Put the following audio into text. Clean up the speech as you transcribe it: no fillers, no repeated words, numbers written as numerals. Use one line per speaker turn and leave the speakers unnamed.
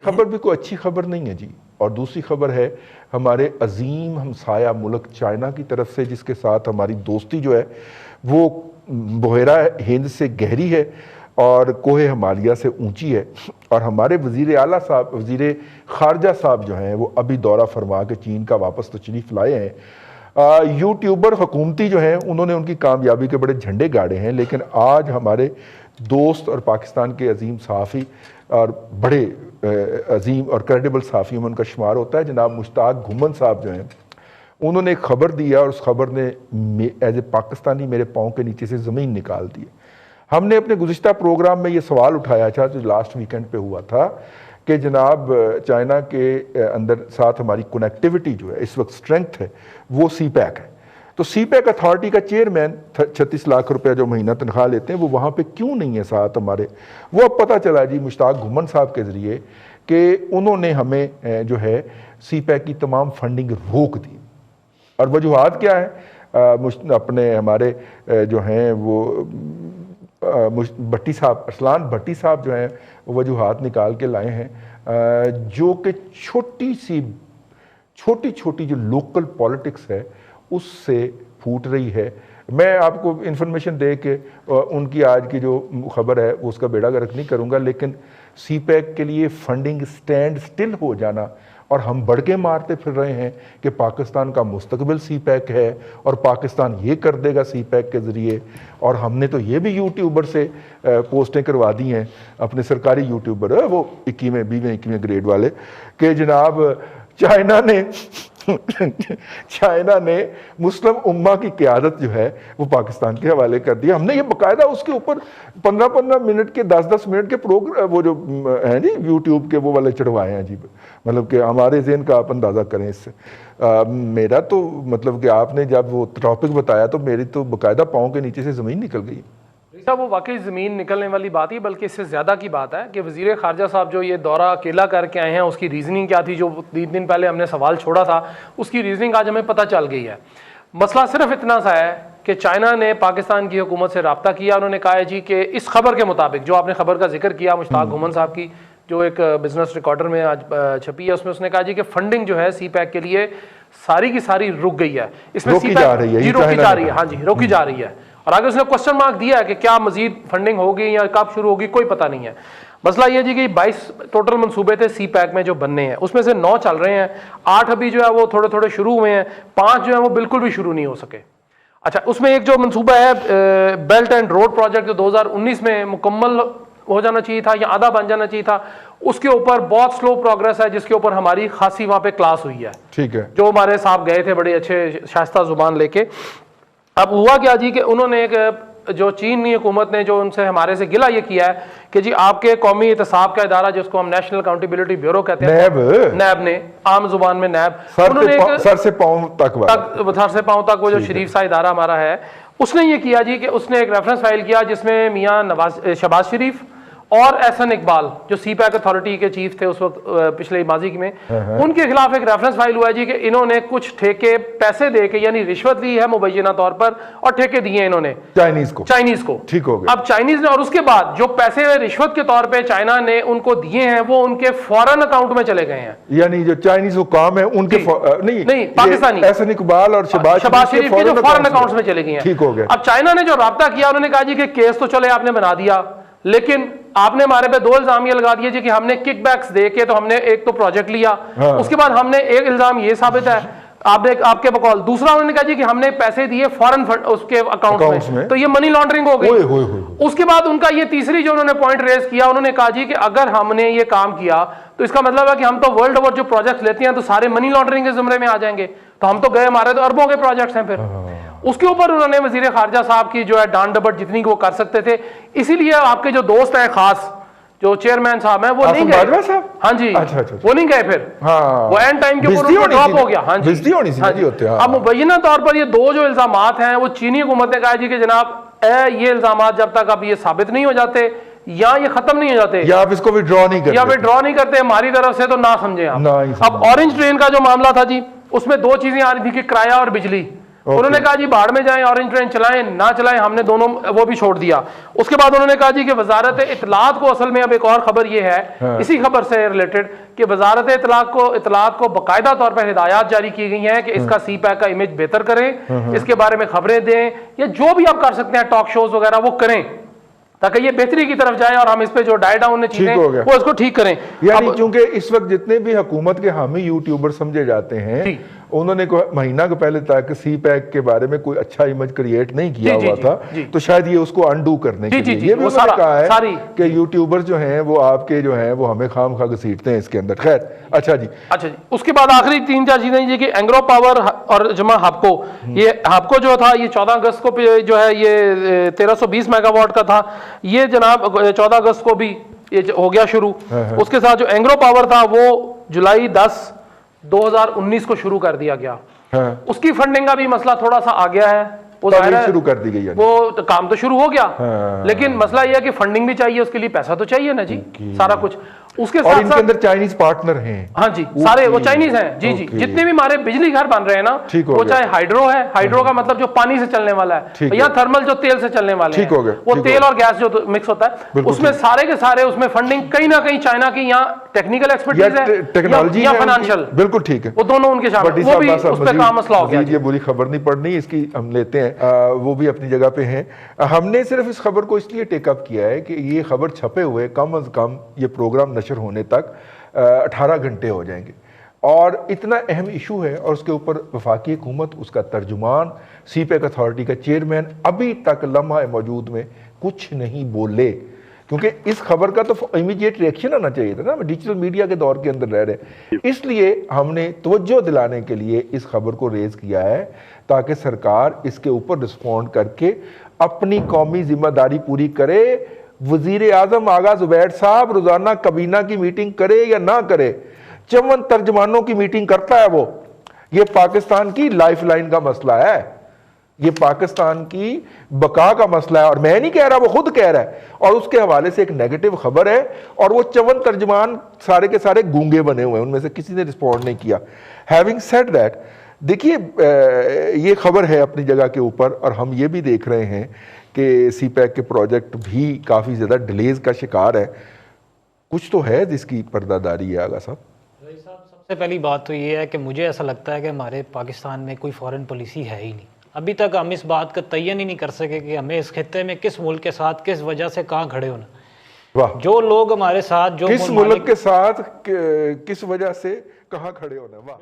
خبر بھی کوئی اچھی خبر نہیں ہے جی. اور دوسری خبر ہے ہمارے عظیم ہمسایہ ملک چائنا کی طرف سے، جس کے ساتھ ہماری دوستی جو ہے وہ بحیرہ ہند سے گہری ہے اور کوہ ہمالیہ سے اونچی ہے. اور ہمارے وزیر اعلیٰ صاحب، وزیر خارجہ صاحب جو ہیں وہ ابھی دورہ فرما کے چین کا واپس تشریف لائے ہیں. یوٹیوبر حکومتی جو ہیں انہوں نے ان کی کامیابی کے بڑے جھنڈے گاڑے ہیں، لیکن آج ہمارے دوست اور پاکستان کے عظیم صحافی اور بڑے عظیم اور کریڈیبل صحافیوں میں ان کا شمار ہوتا ہے جناب مشتاق گھمن صاحب جو ہیں، انہوں نے ایک خبر دیا اور اس خبر نے ایز اے پاکستانی میرے پاؤں کے نیچے سے زمین نکال دی. ہم نے اپنے گزشتہ پروگرام میں یہ سوال اٹھایا تھا جو لاسٹ ویکنڈ پہ ہوا تھا کہ جناب چائنا کے اندر ساتھ ہماری کنیکٹیوٹی جو ہے اس وقت اسٹرینتھ ہے وہ سی پیک ہے. تو سی پیک اتھارٹی کا چیئرمین 36 لاکھ روپے جو مہینہ تنخواہ لیتے ہیں وہ وہاں پہ کیوں نہیں ہے ساتھ ہمارے. وہ اب پتہ چلا جی مشتاق گھمن صاحب کے ذریعے کہ انہوں نے ہمیں جو ہے سی پیک کی تمام فنڈنگ روک دی. اور وجوہات کیا ہے؟ اپنے ہمارے جو ہیں وہ بھٹی صاحب، ارسلان بھٹی صاحب جو ہیں وجوہات نکال کے لائے ہیں جو کہ چھوٹی چھوٹی جو لوکل پالیٹکس ہے اس سے پھوٹ رہی ہے. میں آپ کو انفارمیشن دے کے ان کی آج کی جو خبر ہے اس کا بیڑا گرک نہیں کروں گا، لیکن سی پیک کے لیے فنڈنگ سٹینڈ سٹل ہو جانا اور ہم بڑھ کے مارتے پھر رہے ہیں کہ پاکستان کا مستقبل سی پیک ہے اور پاکستان یہ کر دے گا سی پیک کے ذریعے. اور ہم نے تو یہ بھی یوٹیوبر سے پوسٹیں کروا دی ہیں، اپنے سرکاری یوٹیوبر وہ 21ویں 20ویں گریڈ والے، کہ جناب چائنا نے مسلم امہ کی قیادت جو ہے وہ پاکستان کے حوالے کر دیا. ہم نے یہ باقاعدہ اس کے اوپر 15 منٹ کے 10 منٹ کے پروگرام وہ جو ہیں جی یوٹیوب کے وہ والے چڑھوائے ہیں جی. مطلب کہ ہمارے ذہن کا آپ اندازہ کریں اس سے. میرا تو مطلب کہ آپ نے جب وہ ٹاپک بتایا تو میری تو باقاعدہ پاؤں کے نیچے سے زمین نکل گئی.
صاحب وہ واقعی زمین نکلنے والی بات ہی، بلکہ اس سے زیادہ کی بات ہے کہ وزیر خارجہ صاحب جو یہ دورہ اکیلا کر کے آئے ہیں اس کی ریزننگ کیا تھی، جو 3 دن پہلے ہم نے سوال چھوڑا تھا اس کی ریزننگ آج ہمیں پتہ چل گئی ہے. مسئلہ صرف اتنا سا ہے کہ چائنا نے پاکستان کی حکومت سے رابطہ کیا. انہوں نے کہا ہے جی کہ اس خبر کے مطابق جو آپ نے خبر کا ذکر کیا مشتاق گھمن صاحب کی جو ایک بزنس ریکارڈر میں آج چھپی ہے، اس نے کہا جی کہ فنڈنگ جو ہے سی پیک کے لیے ساری کی ساری رک گئی ہے. اس میں
روکی جا رہی ہے.
ہاں جی روکی جا رہی ہے. اور آگے اس نے کوسچن مارک دیا ہے کہ کیا مزید فنڈنگ ہوگی یا کب شروع ہوگی، کوئی پتہ نہیں ہے. مسئلہ یہ جی کہ 22 ٹوٹل منصوبے تھے سی پیک میں جو بننے ہیں، اس میں سے 9 چل رہے ہیں، 8 ابھی جو ہے وہ تھوڑے تھوڑے شروع ہوئے ہیں، 5 جو ہیں وہ بالکل بھی شروع نہیں ہو سکے. اچھا اس میں ایک جو منصوبہ ہے بیلٹ اینڈ روڈ پروجیکٹ جو 2019 میں مکمل ہو جانا چاہیے تھا یا آدھا بن جانا چاہیے تھا، اس کے اوپر بہت سلو پروگریس ہے، جس کے اوپر ہماری خاصی وہاں پہ کلاس ہوئی ہے.
ٹھیک ہے.
جو ہمارے صاحب گئے تھے بڑے اچھے شائستہ زبان لے کے. اب ہوا کیا جی کہ انہوں نے ایک جو چینی حکومت نے جو ان سے ہمارے سے گلہ یہ کیا ہے کہ جی آپ کے قومی احتساب کا ادارہ جس کو ہم نیشنل اکاؤنٹیبلٹی بیورو کہتے ہیں، نیب نے عام زبان میں نیب،
سر سے پاؤں
تک وہ جو شریف سا ادارہ ہمارا ہے، اس نے یہ کیا جی کہ اس نے ایک ریفرنس فائل کیا جس میں میاں شہباز شریف اور احسن اقبال جو سی پیک اتھارٹی کے چیف تھے اس وقت پچھلے ماضی میں، ان کے خلاف ایک ریفرنس فائل ہوا ہے جی کہ انہوں نے کچھ ٹھیکے پیسے دے کے یعنی رشوت لی ہے مبینہ طور پر اور ٹھیکے دیے انہوں نے چائنیز کو.
ٹھیک ہو گیا.
اب چائنیز نے اور اس کے بعد جو پیسے رشوت کے طور پہ چائنا نے ان کو دیے ہیں وہ ان کے فورن اکاؤنٹ میں چلے گئے ہیں.
یعنی جو چائنیز حکام ہیں ان کے
نہیں پاکستانی
احسن اقبال اور شہباز
شریف کے جو فورن اکاؤنٹس میں چلے گئے ہیں.
ٹھیک ہو گیا.
اب چائنا نے جو رابطہ کیا انہوں نے کہا جی کہ کیس تو چلے آپ نے بنا دیا، لیکن آپ نے ہمارے پہ 2 الزام یہ لگا دیے جی کہ ہم نے کک بیکس دے کے تو ہم نے ایک تو پروجیکٹ لیا، اس کے بعد ہم نے ایک الزام یہ ثابت ہے آپ کے بقول، دوسرا انہوں نے کہا جی کہ ہم نے پیسے دیے فورن اس کے اکاؤنٹ میں، تو یہ منی لانڈرنگ ہو گئی. اس کے بعد ان کا یہ تیسری جو انہوں نے پوائنٹ ریز کیا، انہوں نے کہا جی کہ اگر ہم نے یہ کام کیا تو اس کا مطلب ہے کہ ہم تو ورلڈ اوور جو پروجیکٹ لیتے ہیں تو سارے منی لانڈرنگ کے زمرے میں آ جائیں گے، تو ہم تو گئے ہمارے تو اربوں کے پروجیکٹس ہیں. پھر اس کے اوپر انہوں نے وزیر خارجہ صاحب کی جو ہے ڈانٹ ڈپٹ جتنی وہ کر سکتے تھے، اسی لیے آپ کے جو دوست ہیں خاص جو چیئرمین صاحب ہیں وہ نہیں گئے. ہاں جی وہ نہیں گئے، پھر وہ اینڈ ٹائم کے اوپر ڈراپ ہو گیا. ہاں جی. اب مبینہ طور پر یہ 2 جو الزامات ہیں وہ چینی حکومت نے کہا جی کہ جناب یہ الزامات جب تک اب یہ ثابت نہیں ہو جاتے یا یہ ختم نہیں ہو جاتے
یا آپ اس کو وڈرا نہیں کرتے
ہماری طرف سے تو نہ سمجھیں آپ. اب اورنج ٹرین کا جو معاملہ تھا جی اس میں 2 چیزیں آ رہی تھی کہ کرایہ اور بجلی. انہوں نے کہا جی باڑ میں جائیں، اورنج ٹرین چلائیں نہ چلائیں، ہم نے دونوں وہ بھی چھوڑ دیا۔ اس کے بعد انہوں نے کہا جی کہ وزارت اطلاعات کو، اصل میں اب ایک اور خبر یہ ہے اسی خبر سے ریلیٹڈ کہ وزارت اطلاعات کو باقاعدہ طور پر ہدایات جاری کی گئی ہیں کہ اس کا سی پیک کا امیج بہتر کریں، اس کے بارے میں خبریں دیں، یا جو بھی آپ کر سکتے ہیں ٹاک شوز وغیرہ وہ کریں تاکہ یہ بہتری کی طرف جائے اور ہم اس پہ جو ڈائی ڈاؤن چیزیں وہ اس کو ٹھیک کریں۔
یعنی چونکہ اس وقت جتنے بھی حکومت کے حامی یوٹیوبر سمجھے جاتے ہیں انہوں نے مہینہ کے پہلے تک سی پیک کے بارے میں کوئی اچھا امیج کریٹ نہیں کیا ہوا تھا، تو شاید یہ اس کو انڈو کرنے کے لیے یہ بھی انہوں نے کہا ہے کہ یوٹیوبر جو ہیں وہ آپ کے جو ہیں وہ ہمیں خام خواہ گھسیٹتے ہیں اس کے اندر۔ خیر اچھا جی
اس کے بعد آخری 3-4 چیزیں یہ کہ اینگرو پاور اور جمع ہاپکو، یہ ہاپکو جو تھا یہ 14 اگست کو جو ہے یہ 1320 میگا واٹ کا تھا، یہ جناب 14 اگست کو بھی یہ ہو گیا شروع۔ اس کے ساتھ جو اینگرو پاور تھا وہ جولائی 10 2019 کو شروع کر دیا گیا، اس کی فنڈنگ کا بھی مسئلہ تھوڑا سا آ گیا ہے، وہ
شروع کر دی گئی،
وہ کام تو شروع ہو گیا لیکن مسئلہ یہ ہے کہ فنڈنگ بھی چاہیے، اس کے لیے پیسہ تو چاہیے نا جی، سارا کچھ اس کے ساتھ
ان کے اندر چائنیز پارٹنر ہیں،
ہاں جی سارے وہ چائنیز ہیں جی جی، جتنے بھی ہمارے بجلی گھر بن رہے ہیں نا وہ چاہے ہائیڈرو ہے، ہائیڈرو کا مطلب جو پانی سے چلنے والا ہے، یا تھرمل جو تیل سے چلنے والے ہیں، وہ تیل اور گیس جو مکس ہوتا ہے، اس میں سارے کے سارے اس میں فنڈنگ کہیں نہ کہیں چائنا کی یا ٹیکنیکل ایکسپرٹیز ہے
ٹیکنالوجی
یا فائنینشیل،
بالکل ٹھیک ہے،
وہ دونوں ان کے شامل، وہ بھی اس پہ کام مسئلہ ہو گیا۔
یہ بری خبر نہیں پڑھنی، اس کی ہم لیتے ہیں، وہ بھی اپنی جگہ پہ ہیں۔ ہم نے صرف اس خبر کو اس لیے ٹیک اپ کیا ہے کہ یہ خبر چھپے ہوئے کم از کم یہ پروگرام نشر ہونے تک 18 گھنٹے ہو جائیں گے، اور اتنا اہم ایشو ہے، اور اس کے اوپر وفاقی حکومت، اس کا ترجمان، سی پیک اتھارٹی کا چیئرمین ابھی تک لمحہ موجود میں کچھ نہیں بولے، کیونکہ اس خبر کا تو امیڈیٹ ریئیکشن آنا چاہیے تھا نا، ڈیجیٹل میڈیا کے دور کے اندر رہ رہے ہیں، اس لیے ہم نے توجہ دلانے کے لیے اس خبر کو ریز کیا ہے تاکہ سرکار اس کے اوپر رسپونڈ کر کے اپنی قومی ذمہ داری پوری کرے۔ وزیر اعظم آغا زبیر صاحب روزانہ کابینہ کی میٹنگ کرے یا نہ کرے، 54 ترجمانوں کی میٹنگ کرتا ہے وہ، یہ پاکستان کی لائف لائن کا مسئلہ ہے، یہ پاکستان کی بقا کا مسئلہ ہے، اور میں نہیں کہہ رہا، وہ خود کہہ رہا ہے، اور اس کے حوالے سے ایک نیگیٹو خبر ہے، اور وہ 54 ترجمان سارے کے سارے گونگے بنے ہوئے ہیں، ان میں سے کسی نے رسپونڈ نہیں کیا۔ ہیونگ سیڈ دیٹ، دیکھیے یہ خبر ہے اپنی جگہ کے اوپر، اور ہم یہ بھی دیکھ رہے ہیں کہ سی پیک کے پروجیکٹ بھی کافی زیادہ ڈیلیز کا شکار ہے، کچھ تو ہے جس کی پردہ داری ہے آغا صاحب۔
سب سے پہلی بات تو یہ ہے کہ مجھے ایسا لگتا ہے کہ ہمارے پاکستان میں کوئی فارن پالیسی ہے ہی نہیں، ابھی تک ہم اس بات کا تعین ہی نہیں کر سکے کہ ہمیں اس خطے میں کس ملک کے ساتھ کس وجہ سے کہاں کھڑے ہونا، جو لوگ ہمارے ساتھ جو
کس ملک کے ساتھ کس وجہ سے کہاں کھڑے ہونا، واہ۔